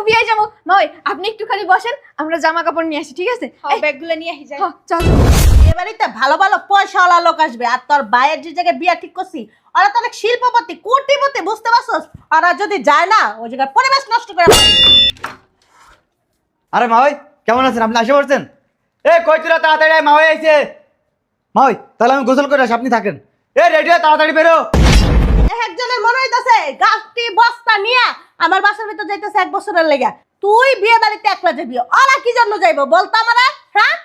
বিয়ে যাবো। নয় আপনি একটুখানি বসেন, আমরা জামা কাপড় নিয়ে আসি, ঠিক আছে? এই ব্যাগগুলো নিয়ে আসি যাই। চল। এবারেতে ভালো ভালো পয়সাওয়ালা লোক আসবে। আর তোর ভাইয়ের যে জায়গায় বিয়া ঠিক করছি, ওরা তো অনেক শিল্পপতি, কোটিপতি, বুঝতে পারছস? ওরা যদি যায় না ওই জায়গায় পরিবেশ নষ্ট করে ফেলে। আরে মা ভাই কেমন আছেন? আপনি আসে পড়ছেন? এ কই তোরা তাড়াতাড়ি আয়, মা ভাই আইছে। মা ভাই তাহলে আমি গোসল করে আসি, আপনি থাকেন। এ রেডি হয়ে তাড়াতাড়ি বেরো। একজনের মনে হইতাছে গাছটি বস্তা নিয়ে আমার বাসার ভিতর যাইতেছে 1 বছরের লেগে। তুই বিয়ে বাড়িতে একলা যাবি, ওরা কি জন্য যাইবো বলতো আমারে? হ্যাঁ,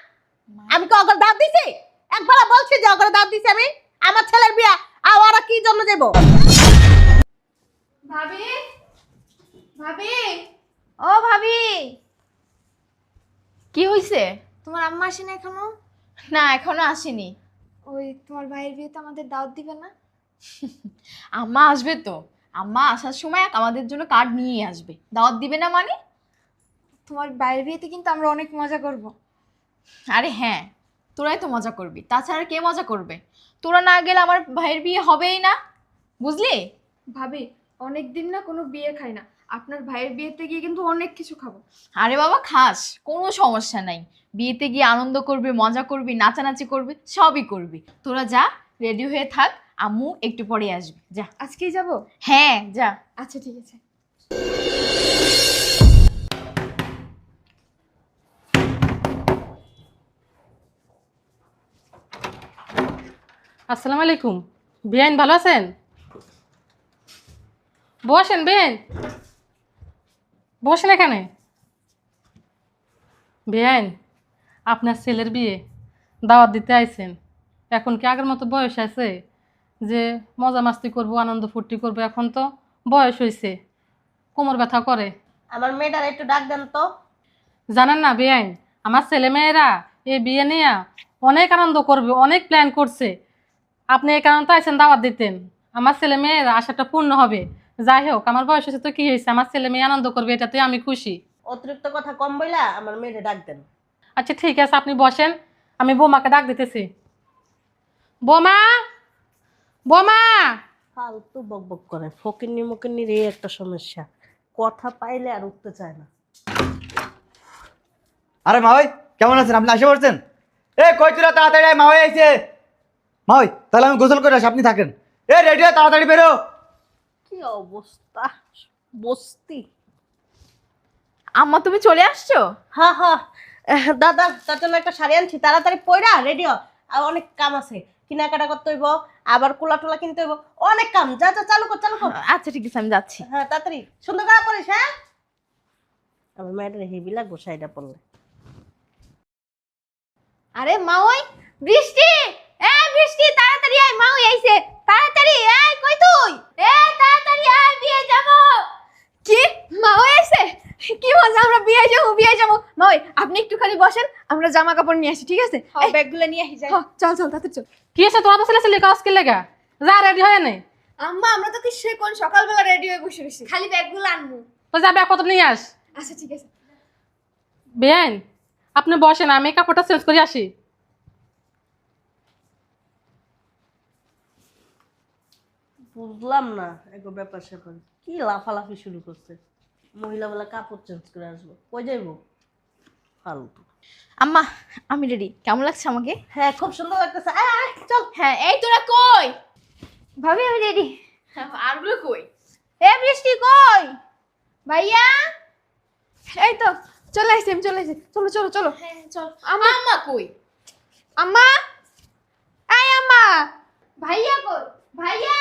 আমি কি অগর দাঁত দিছি? একবার বলছি যে অগর দাঁত দিছি আমি? আমার ছেলের বিয়া, আর ওরা কি জন্য যাইবো? ভাবি, ভাবি, ও ভাবি, কি হইছে? তোমার আম্মা আসে না এখনো? না এখনো আসেনি। ওই তোমার ভাইয়ের বিয়েতে আমাদের দাওয়াত দিবে না? আম্মা আসবে তো, আম্মা আসার সময় আমাদের জন্য কার্ড নিয়ে আসবে। দাওয়াত দিবে না মানে? তোমার ভাইয়ের বিয়েতে কিন্তু আমরা অনেক মজা করব। আরে হ্যাঁ, তোরাই তো মজা করবি, তাছাড়া কে মজা করবে? তোরা না গেলে আমার ভাইয়ের বিয়ে হবেই না, বুঝলি? ভাবি অনেক দিন না কোনো বিয়ে খাই না, আপনার ভাইয়ের বিয়েতে গিয়ে কিন্তু অনেক কিছু খাবো। আরে বাবা খাস, কোনো সমস্যা নাই। বিয়েতে গিয়ে আনন্দ করবি, মজা করবি, নাচানাচি করবি, সবই করবি। তোরা যা, রেডি হয়ে থাক, আম্মু একটু পরে আসবে, যা। আজকেই যাব? হ্যাঁ যা। আচ্ছা ঠিক আছে। আসসালামু আলাইকুম। বিয়ান ভালো আছেন? বসেন বেন, বসেন এখানে। বিয়ান আপনার ছেলের বিয়ে দাওয়াত দিতে আইছেন। এখন কি আগের মতো বয়স আছে যে মজা মাস্তি করবো, আনন্দ ফুর্তি করবো? এখন তো বয়স হয়েছে, কোমর ব্যথা করে। আমার মেয়েটার একটু ডাক দেন তো। জানেন না বিয়ান, আমার ছেলে মেয়েরা এই বিয়ে নিয়ে অনেক আনন্দ করবে, অনেক প্ল্যান করছে। আপনি এই কারণে তো আইছেন দাওয়াত দিতেন, আমার ছেলে মেয়ের আশাটা পূর্ণ হবে। যাই হোক, আমার বয়স হয়েছে তো কি হয়েছে, আমার ছেলে মেয়ে আনন্দ করবে, এটাতে আমি খুশি। অতিরিক্ত কথা কম বইলা আমার মেয়েটা ডাক দেন। আচ্ছা ঠিক আছে, আপনি বসেন, আমি বৌমাকে ডাক দিতেছি। বৌমা, বৌমা। ফালতু বক বক করে, ফকিন্নি মকিন্নির এই একটা সমস্যা, কথা পাইলে আর উঠতে চায় না। আরে মা ভাই কেমন আছেন? আপনি আসে পড়ছেন? এ কই তোরা তাড়াতাড়ি আয়, মা ভাই আইছে। মা ভাই তাহলে আমি গোসল করে আসি, আপনি থাকেন। এ রেডি হয়ে তাড়াতাড়ি বেরো। কি অবস্থা বস্তি। আম্মা তুমি চলে আসছো? হ্যাঁ হ্যাঁ, দাদা তার জন্য একটা শাড়ি আনছি, তাড়াতাড়ি পয়রা রেডি হ। আর অনেক কাম আছে, কেনাকাটা করতে হইব, আবার কুলা টুলা কিনতে হইব, অনেক কাম। যা যা, চালু কর চালু কর। আচ্ছা ঠিক আছে, আমি যাচ্ছি। হ্যাঁ তাড়াতাড়ি সুন্দর করে পরিস। হ্যাঁ, আমার মেয়েটার হেভি লাগবো শাড়িটা পরলে। আরে মা ওই বৃষ্টি, এ বৃষ্টি তাড়াতাড়ি আয়, মা ওই আইছে, তাড়াতাড়ি আয়। কই তুই? এ তাড়াতাড়ি আয়, বিয়ে যাব। কি মা ওই আইছে? কি মজা, আমরা বিয়ে যাব, বিয়ে যাব। মা ওই আপনি একটুখানি বসেন, আমরা জামা কাপড় নিয়ে আসি, ঠিক আছে? এই ব্যাগগুলো নিয়ে আসি যাই। চল চল তাড়াতাড়ি চল। কি আছে তোমার ছেলে ছেলে কাজ কি লেগা? যা রেডি হয়ে নে। আম্মা আমরা তো কি সে কোন সকালবেলা রেডি হয়ে বসে রইছি, খালি ব্যাগগুলো আনবো। তো যাবে কত নিয়ে আস। আচ্ছা ঠিক আছে। বেআইন আপনি বসেন, আমি কাপড়টা চেঞ্জ করে আসি। বুঝলাম না এগো ব্যাপার স্যাপার, কি লাফালাফি শুরু করছে। মহিলা বলে কাপড় চেঞ্জ করে আসবো, কই যাইবো ফালতু। আম্মা আমি রেডি, কেমন লাগছে আমাকে? হ্যাঁ খুব সুন্দর লাগতেছে, আয় আয় চল। হ্যাঁ এই তোরা কই? ভাবি আমি রেডি। আরগুলো কই? এ বৃষ্টি কই? ভাইয়া এই তো চলে আসছি, আমি চলে আসছি। চলো চলো চলো। হ্যাঁ চল। আম্মা কই? আম্মা, এই আম্মা। ভাইয়া কই? ভাইয়া,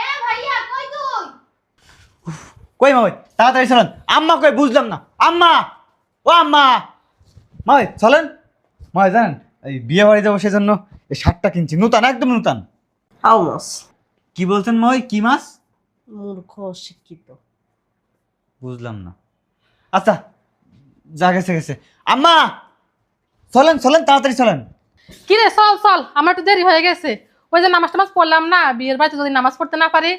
এ ভাইয়া কই তুই? কই মা ভাই তাড়াতাড়ি চলেন। আম্মা কই বুঝলাম না। আম্মা, ও আম্মা। মা ভাই চলেন। মা ভাই জানেন এই বিয়ে বাড়ি যাবো সেজন্য এই শার্টটা কিনছি, নূতন, একদম নূতন। How much? কি বলছেন মা ভাই, কি মাছ? মূর্খ অশিক্ষিত। বুঝলাম না। আচ্ছা যা গেছে গেছে। আম্মা চলেন চলেন, তাড়াতাড়ি চলেন। কি রে চল চল, আমার একটু দেরি হয়ে গেছে। ওই যে নামাজ টামাজ পড়লাম না, বিয়ের বাড়িতে যদি নামাজ পড়তে না পারি।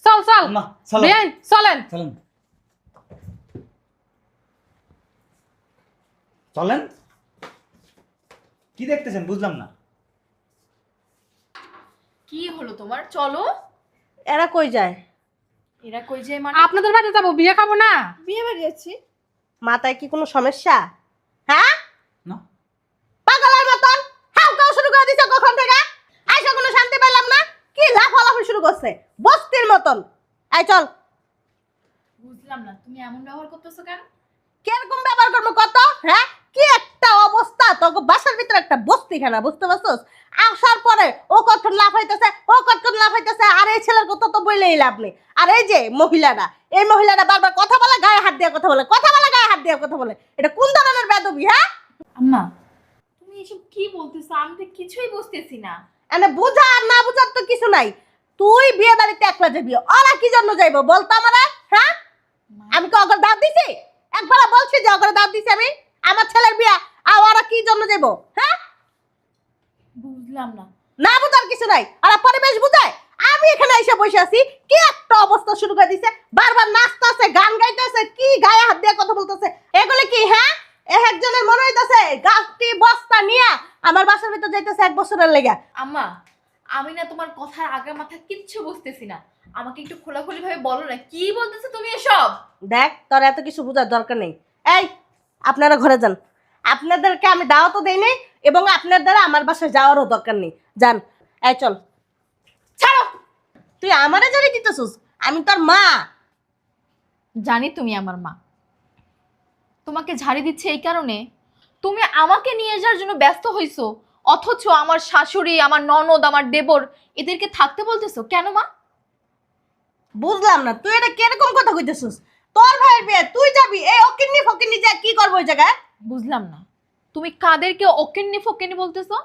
চল চল আম্মা, চলো। বেআইন চলেন। চলেন চলেন। কি দেখতেছেন বুঝলাম না। কি হলো তোমার? চলো। এরা কই যায়? এরা কই যায় মানে? আপনাদের বাড়িতে যাবো, বিয়ে খাবো না। বিয়ে বাড়ি যাচ্ছি। মাথায় কি কোনো সমস্যা? হ্যাঁ, না পাগলের মতন হাউকাও শুরু করে দিছে কখন থেকে? আইসা কোনো শান্তি পেলাম না, কি লাফালাফি শুরু করছে বস্তির মতন। আই চল। বুঝলাম না তুমি এমন ব্যবহার করতেছো কেন? কিরকম ব্যবহার করবো কত? হ্যাঁ, কি একটা অবস্থা, তোকে বাসার ভিতরে একটা বস্তিখানা, বুঝতে পারছস? আসার পরে ও কতক্ষণ লাফাইতেছে, ও কতক্ষণ লাফাইতেছে, আর এই ছেলের কথা তো বললেই লাভ নেই। আর এই যে মহিলাটা, এই মহিলাটা বারবার কথা বলে, গায়ে হাত দিয়ে কথা বলে, কথা বলে, গায়ে হাত দিয়ে কথা বলে। এটা কোন ধরনের বেদবি? হ্যাঁ, আম্মা তুমি এসব কি বলতেছো? আমি তো কিছুই বুঝতেছি না। এনে বুঝা আর না বুঝার তো কিছু নাই। তুই বিয়ে বাড়িতে একলা যাবি, ওরা কি জন্য যাইবো বলতো আমারে? হ্যাঁ, আমি কি অগর দাঁত দিছি? একবার বলছি যে অগর দাঁত দিছি আমি? আমার ছেলের বিয়া, আর ওরা কি জন্য যাইবো? হ্যাঁ, বুঝলাম না। না বুঝার কিছু নাই। আর পরিবেশ বুঝায়? আমি এখানে এসে বসে আছি, কি একটা অবস্থা শুরু করে দিছে, বারবার নাচতেছে, গান গাইতেছে, কি গায়ে হাত দিয়ে কথা বলতেছে, এগুলো কি? হ্যাঁ, একজনের মনে হইতাছে গাছটি বস্তা নিয়ে আমার বাসার ভিতর যাইতেছে 1 বছরের লেগা। আম্মা আমি না তোমার কথার আগা মাথা কিচ্ছু বুঝতেছি না। আমাকে একটু খোলাখুলি ভাবে বলো না, কি বলতেছো তুমি এসব? দেখ, তোর এত কিছু বোঝার দরকার নেই। এই, আপনারা ঘরে যান। আপনাদেরকে আমি দাওয়াতও দেই নাই, এবং আপনার দ্বারা আমার বাসায় যাওয়ারও দরকার নেই। যান। এই চল। ছাড়ো। তুই আমারে জানি দিতেছিস? আমি তোর মা। জানি তুমি আমার মা। তোমাকে ঝাড়ি দিচ্ছে এই কারণে তুমি আমাকে নিয়ে যাওয়ার জন্য ব্যস্ত হইছো, অথচ আমার শাশুড়ি, আমার ননদ, আমার দেবর এদেরকে থাকতে বলতেছো কেন মা? বুঝলাম না, তুই এটা কিরকম কথা কইতেছিস? তোর ভাইয়ের বিয়ে, তুই যাবি, এই অকিন্নি ফকিন্নি যা কি করবো ওই জায়গায়? বুঝলাম না, তুমি কাদেরকে ওকেন্নি ফোকেন্নি বলতেছো?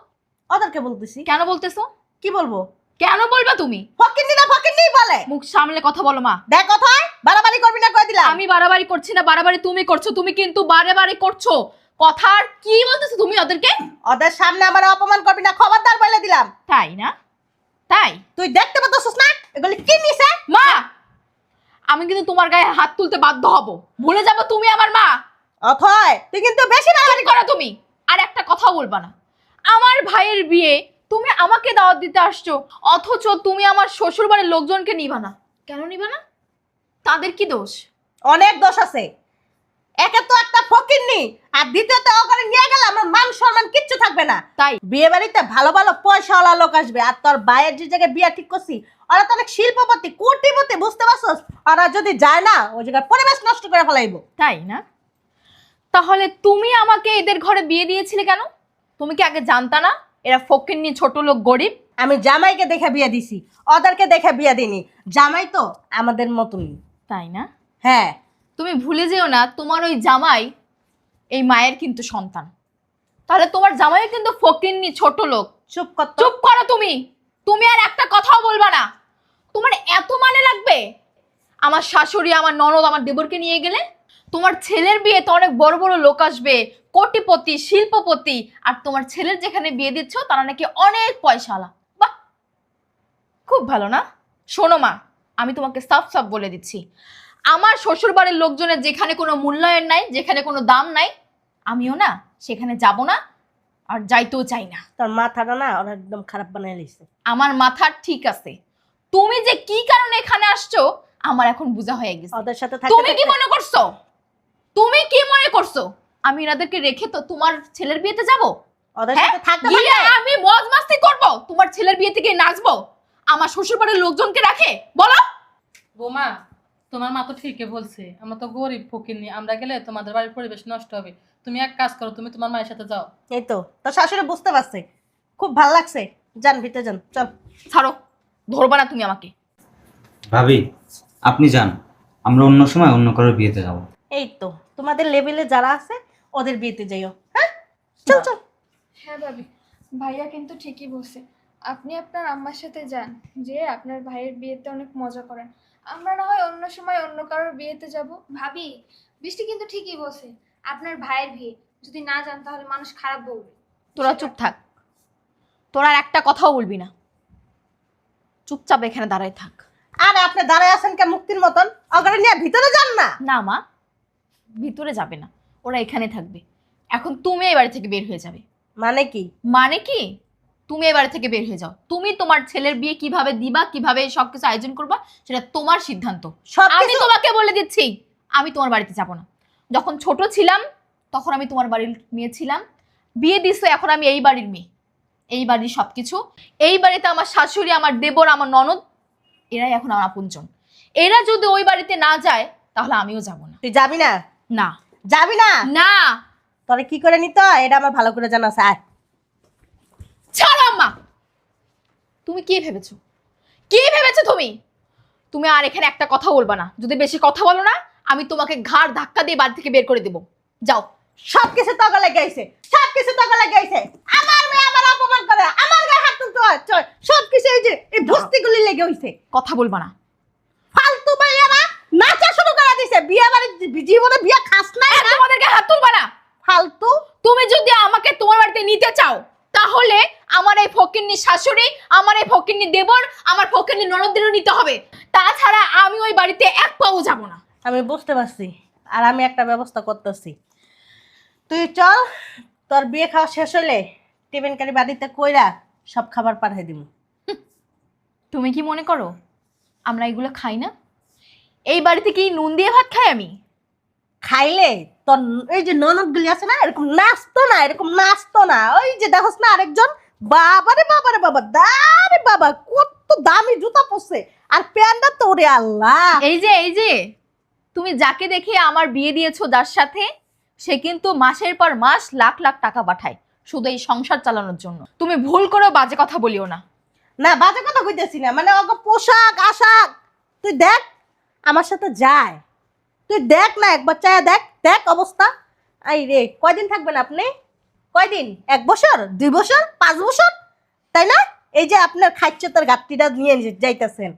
ওদেরকে বলতেছি। কেন বলতেছো? কি বলবো? কেন বলবা তুমি? ফকিন্নি না ফকিন্নি বলে। মুখ সামলে কথা বলো মা। দেখ কথায় বাড়াবাড়ি করবি না, কই দিলাম। আমি বাড়াবাড়ি করছি না, বাড়াবাড়ি তুমি করছো। তুমি কিন্তু বাড়াবাড়ি করছো। কথার কি বলতেছো তুমি ওদেরকে? ওদের সামনে আমার অপমান করবি না, খবরদার বলে দিলাম। তাই না? তাই? তুই দেখতে পাচ্ছিস না এগুলি কি নিছে? মা, আমি কিন্তু তোমার গায়ে হাত তুলতে বাধ্য হব। ভুলে যাবো তুমি আমার মা। অথয় তুই কিন্তু বেশি বাড়াবাড়ি করো তুমি। আর একটা কথা বলবা না। আমার ভাইয়ের বিয়ে তুমি আমাকে দাওয়াত দিতে আসছো, অথচ তুমি আমার শ্বশুর বাড়ির লোকজনকে নিবা না। কেন নিবা না? তাদের কি দোষ? অনেক দোষ আছে। একে তো একটা ফকিন্নি, আর দ্বিতীয়ত ওখানে নিয়ে গেলে আমার মান সম্মান কিচ্ছু থাকবে না। তাই বিয়ে বাড়িতে ভালো ভালো পয়সাওয়ালা লোক আসবে, আর তোর ভাইয়ের যে জায়গায় বিয়ে ঠিক করছি, ওরা তো অনেক শিল্পপতি, কোটিপতি, বুঝতে পারছস? ওরা যদি যায় না, ওই জায়গায় পরিবেশ নষ্ট করে ফেলাইবো। তাই না? তাহলে তুমি আমাকে এদের ঘরে বিয়ে দিয়েছিলে কেন? তুমি কি আগে জানতা না এরা ফকিন্নি, ছোট লোক, গরিব? আমি জামাইকে দেখে বিয়ে দিছি, ওদেরকে দেখে বিয়ে দিনি। জামাই তো আমাদের মতনই। তাই না? হ্যাঁ, তুমি ভুলে যেও না তোমার ওই জামাই এই মায়ের কিন্তু সন্তান। তাহলে তোমার জামাই কিন্তু ফকিন্নি, ছোট লোক। চুপ কর তো। চুপ করো তুমি। তুমি আর একটা কথাও বলবা না। তোমার এত মানে লাগবে আমার শাশুড়ি, আমার ননদ, আমার দেবরকে নিয়ে গেলে? তোমার ছেলের বিয়েতে অনেক বড় বড় লোক আসবে, কোটিপতি, শিল্পপতি, আর তোমার ছেলের যেখানে বিয়ে দিচ্ছ তারা নাকি অনেক পয়সাওয়ালা। বাহ, খুব ভালো না? শোনো মা, আমি তোমাকে সাফ সাফ বলে দিচ্ছি, আমার শ্বশুর বাড়ির লোকজনের যেখানে কোনো মূল্যায়ন নাই, যেখানে কোনো দাম নাই, আমিও না সেখানে যাব না, আর যাইতেও চাই না। তোর মাথাটা না ওরা একদম খারাপ বানাই লিছে। আমার মাথা ঠিক আছে। তুমি যে কি কারণে এখানে আসছো আমার এখন বোঝা হয়ে গেছে। ওদের সাথে তুমি কি থাকতে মনে করছো? তুমি কি মনে করছো আমি এনাদেরকে রেখে তো তোমার ছেলের বিয়েতে যাব? ওদের হ্যাঁ? সাথে থাকতে গিয়ে থাকতে আমি মজ মাস্তি করব, তোমার ছেলের বিয়েতে গিয়ে নাচবো, আমার শ্বশুর বাড়ির লোকজনকে রাখে? বলো। বৌমা, তোমার মা তো ঠিকই বলছে, আমরা তো গরিব ফকিরনি, আমরা গেলে তোমাদের বাড়ির পরিবেশ নষ্ট হবে। তুমি এক কাজ করো, তুমি তোমার মায়ের সাথে যাও। এই তো তোর শাশুড়ি বুঝতে পারছে, খুব ভালো লাগছে। যান ভিতরে যান, চল। ছাড়ো, ধরবা না তুমি আমাকে। ভাবি আপনি যান, আমরা অন্য সময় অন্য কারোর বিয়েতে যাব। এই তো তোমাদের লেভেলে যারা আছে ওদের বিয়েতে যাইও। হ্যাঁ, চল চল। হ্যাঁ ভাবি, ভাইয়া কিন্তু ঠিকই বলছে। আপনি আপনার আম্মার সাথে যান, যে আপনার ভাইয়ের বিয়েতে অনেক মজা করেন। আমরা না হয় অন্য সময় অন্য কারোর বিয়েতে যাব। ভাবি, বৃষ্টি কিন্তু ঠিকই বলছে। আপনার ভাইয়ের বিয়ে যদি না যান তাহলে মানুষ খারাপ বলবে। তোরা চুপ থাক, তোরা আর একটা কথাও বলবি না, চুপচাপ এখানে দাঁড়ায় থাক। আরে আপনি দাঁড়ায় আছেন কে মুক্তির মতন? অগরে নিয়ে ভিতরে যান না। না মা, ভিতরে যাবে না, ওরা এখানে থাকবে। এখন তুমি এই বাড়ি থেকে বের হয়ে যাবে। মানে কি? মানে কি? তুমি এই বাড়ি থেকে বের হয়ে যাও। তুমি তোমার ছেলের বিয়ে কিভাবে দিবা, কিভাবে সবকিছু আয়োজন করবা, সেটা তোমার সিদ্ধান্ত। আমি সবকিছু তোমাকে বলে দিচ্ছি, আমি তোমার বাড়িতে যাব না। যখন ছোট ছিলাম তখন আমি তোমার বাড়ির মেয়ে ছিলাম, বিয়ে দিছো এখন আমি এই বাড়ির মেয়ে, এই বাড়ির সবকিছু। এই বাড়িতে আমার শাশুড়ি, আমার দেবর, আমার ননদ, এরাই এখন আমার আপনজন। এরা যদি ওই বাড়িতে না যায় তাহলে আমিও যাব না। তুই যাবি না? না যাবি না? না। তোরে কি করে নিতে হয় এটা আমার ভালো করে জানা আছে। আয়। ছাড়ো আম্মা। তুমি কি ভেবেছো, কি ভেবেছো তুমি? তুমি আর এখানে একটা কথা বলবা না। যদি বেশি কথা বলো না আমি তোমাকে ঘাড় ধাক্কা দিয়ে বাড়ি থেকে বের করে দেবো। যাও। সবকিছু তোকে লেগেছে, সবকিছু তোকে লেগেছে। আমার মেয়ে আমার অপমান করে, আমার গায়ে হাত তুলতে হয়, সবকিছু এই যে এই বস্তিগুলি লেগে হইছে। কথা বলবা না। ফালতু মেয়েরা নাচা শুরু করে দিছে। বিয়ে বাড়ি জীবনে বিয়ে খাস না। তোমাদেরকে হাত তুলবা না। ফালতু। তুমি যদি আমাকে তোমার বাড়িতে নিতে চাও তাহলে আমার এই ফকিন্নি শাশুড়ি, আমার এই ফকিন্নি দেবর, আমার ফকিন্নি ননদদেরও নিতে হবে। তাছাড়া আমি ওই বাড়িতে এক পাও যাব না। আমি বুঝতে পারছি, আর আমি একটা ব্যবস্থা করতেছি। তুই চল, তোর বিয়ে খাওয়া শেষ হলে টিফিনকারি বাড়িতে কইরা সব খাবার পাঠিয়ে দিব। তুমি কি মনে করো আমরা এগুলো খাই না? এই বাড়িতে কি নুন দিয়ে ভাত খাই আমি? খাইলে তোর এই যে ননদগুলি আছে না, এরকম নাচতো না, এরকম নাচতো না। ওই যে দেখোস না আরেকজন, বাবারে বাবারে বাবা, দারে বাবা, কত দামি জুতা পরছে, আর প্যান্টটা তো ওরে আল্লাহ। এই যে তুমি যাকে দেখে আমার বিয়ে দিয়েছো, যার সাথে, সে কিন্তু মাসের পর মাস লাখ লাখ টাকা পাঠায় শুধু এই সংসার চালানোর জন্য। তুমি ভুল করেও বাজে কথা বলিও না। না বাজে কথা কইতেছি না, মানে ওকে পোশাক আশাক তুই দেখ আমার সাথে যায়, তুই দেখ না একবার চায়া দেখ, দেখ অবস্থা। আই রে, কয়দিন থাকবেন আপনি? কয়দিন? 1 বছর, 2 বছর, 5 বছর, তাই না? এই যে আপনার খাইচ্ছতার ঘাটতিটা নিয়ে যাইতেছেন,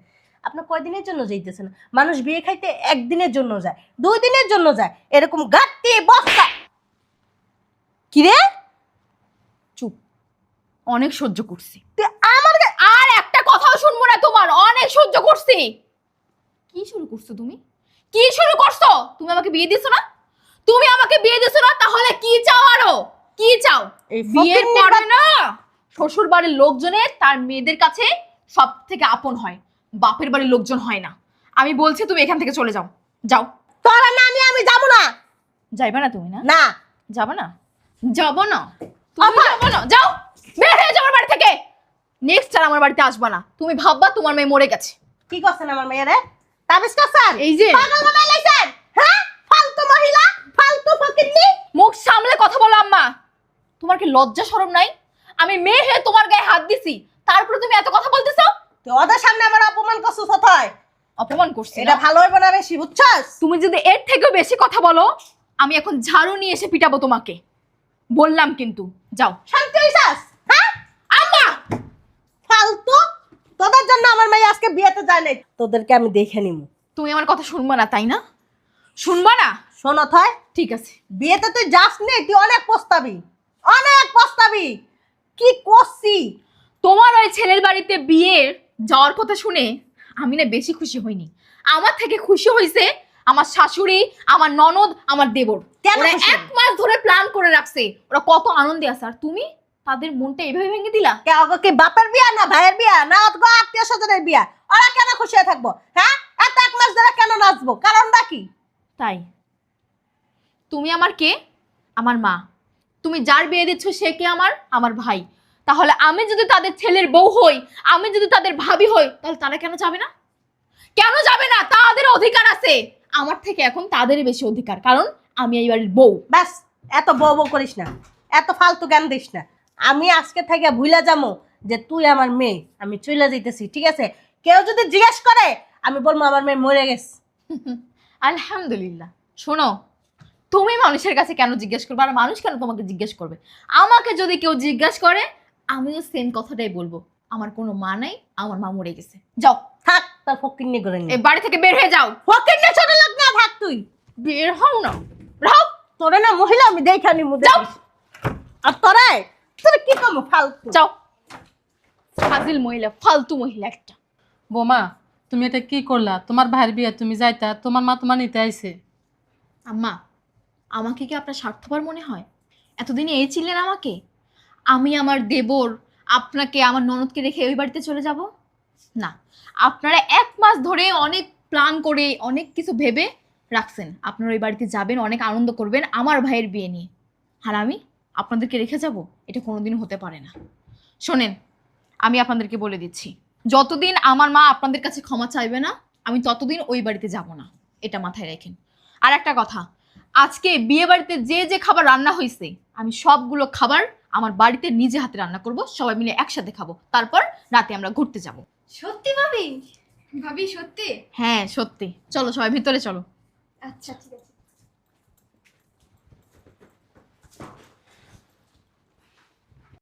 আপনি কয়দিনের জন্য যাইতেছেন? মানুষ বিয়ে খাইতে 1 দিনের জন্য যায়, 2 দিনের জন্য যায়, এরকম ঘাটতি বস্তা। কি রে? চুপ, অনেক সহ্য করছি। তুই আমার আর একটা কথাও শুনবো না তোমার, অনেক সহ্য করছি। কি শুরু করছো তুমি? কি শুরু করছো? তুমি আমাকে বিয়ে দিছো না? তুমি আমাকে বিয়ে দিছো না? তাহলে কি চাও আরো? কি চাও? এই বিয়ের ফকিন্নির পরে না শ্বশুর বাড়ির লোকজনের তার মেয়েদের কাছে সব থেকে আপন হয়, বাপের বাড়ির লোকজন হয় না। আমি বলছি তুমি এখান থেকে চলে যাও। যাও। তোরা না নিয়ে আমি যাবো না। যাইবা না তুমি? না না যাবা না? যাবো না? তুমি যাবো না? যাও, বের হয়ে যাও আমার বাড়ি থেকে। নেক্সট আর আমার বাড়িতে আসবা না। তুমি ভাববা তোমার মেয়ে মরে গেছে। কি করছেন আমার মেয়েরে? তাবিজ করছেন? এই যে পাগল বানাই লাইছেন, হ্যাঁ? ফালতু মহিলা, ফালতু ফকিন্নি। মুখ সামলে কথা বলো আম্মা। তোমার কি লজ্জা শরম নাই? আমি মেয়ে হয়ে তোমার গায়ে হাত দিছি, তারপরে তুমি এত কথা বলতেছো? তুই ওদের সামনে আমার অপমান করছিস কোথায়? অপমান করছি এটা না? ভালো হইব না বেশি, বুঝছস? তুমি যদি এর থেকেও বেশি কথা বলো আমি এখন ঝাড়ু নিয়ে এসে পিটাবো তোমাকে, বললাম কিন্তু। যাও। শান্তি হইছাস? হ্যাঁ? আম্মা ফালতু। তোদের জন্য আমার মেয়ে আজকে বিয়েতে যায় নাই। তোদেরকে আমি দেখে নিব। তুমি আমার কথা শুনবা না তাই না? শুনবা না? শোনো থয়, ঠিক আছে। বিয়েতে তুই যাস নি, তুই অনেক পস্তাবি, অনেক পস্তাবি। কি করছি? তোমার ওই ছেলের বাড়িতে বিয়ের যাওয়ার কথা শুনে আমি না বেশি খুশি হইনি। আমার থেকে খুশি হইছে আমার শাশুড়ি, আমার ননদ, আমার দেবর। কেন ওরা খুশি? 1 মাস ধরে প্ল্যান করে রাখছে, ওরা কত আনন্দে আছে, আর তুমি তাদের মনটা এভাবে ভেঙে দিলা। কে ওকে কি বাপের বিয়া না ভাইয়ের বিয়া না ওকে আত্মীয় স্বজনের বিয়া? ওরা কেন খুশি হয়ে থাকবো? হ্যাঁ, এত 1 মাস ধরে কেন নাচবো? কারণটা কি? তাই তুমি আমার কে? আমার মা। তুমি যার বিয়ে দিচ্ছ সে কে? আমার ভাই। তাহলে আমি যদি তাদের ছেলের বউ হই, আমি যদি তাদের ভাবি হই, তাহলে তারা কেন যাবে না? কেন যাবে না? তাদের অধিকার আছে। আমার থেকে এখন তাদেরই বেশি অধিকার, কারণ আমি এই বাড়ির বউ। ব্যাস, এত বউ বউ করিস না, এত ফালতু জ্ঞান দিস না। আমি আজকে থেকে ভুলে যাবো যে তুই আমার মেয়ে, আমি চলে যাইতেছি, ঠিক আছে? কেউ যদি জিজ্ঞেস করে আমি বলবো আমার মেয়ে মরে গেছে। আলহামদুলিল্লাহ। শোনো, তুমি মানুষের কাছে কেন জিজ্ঞেস করবে, আর মানুষ কেন তোমাকে জিজ্ঞেস করবে? আমাকে যদি কেউ জিজ্ঞেস করে আমিও সেম কথাটাই বলবো, আমার কোনো মা নাই, আমার মা মরে গেছে। যাও। থাক, তোর ফকিন্নি করে নি। এই বাড়ি থেকে বের হয়ে যাও। ফকিন্নি ছোট লোক না, থাক তুই। বের হও না। রাও। তোরে না মহিলা আমি দেখে নি মুদে। যাও। আর তোরে তোরে কি করবো? ফালতু। যাও। ফাজিল মহিলা, ফালতু মহিলা একটা। বোমা, তুমি এটা কি করলা? তোমার ভাইয়ের বিয়ে তুমি যাইতা, তোমার মা তোমার নিতে আইছে। আম্মা, আমাকে কি আপনার স্বার্থপর মনে হয়? এতদিনে এই ছিলেন আমাকে? আমি আমার দেবর, আপনাকে, আমার ননদকে রেখে ওই বাড়িতে চলে যাব না। আপনারা 1 মাস ধরে অনেক প্ল্যান করে, অনেক কিছু ভেবে রাখছেন, আপনারা ওই বাড়িতে যাবেন, অনেক আনন্দ করবেন আমার ভাইয়ের বিয়ে নিয়ে, আর আমি আপনাদেরকে রেখে যাব? এটা কোনোদিন হতে পারে না। শোনেন, আমি আপনাদেরকে বলে দিচ্ছি, যতদিন আমার মা আপনাদের কাছে ক্ষমা চাইবে না আমি ততদিন ওই বাড়িতে যাব না, এটা মাথায় রাখেন। আর একটা কথা, আজকে বিয়ে বাড়িতে যে যে খাবার রান্না হয়েছে আমি সবগুলো খাবার আমার বাড়িতে নিজে হাতে রান্না করব, সবাই মিলে একসাথে খাবো, তারপর রাতে আমরা ঘুরতে যাব। সত্যি ভাবি? ভাবি সত্যি? হ্যাঁ সত্যি, চলো সবাই ভিতরে চলো। আচ্ছা ঠিক আছে।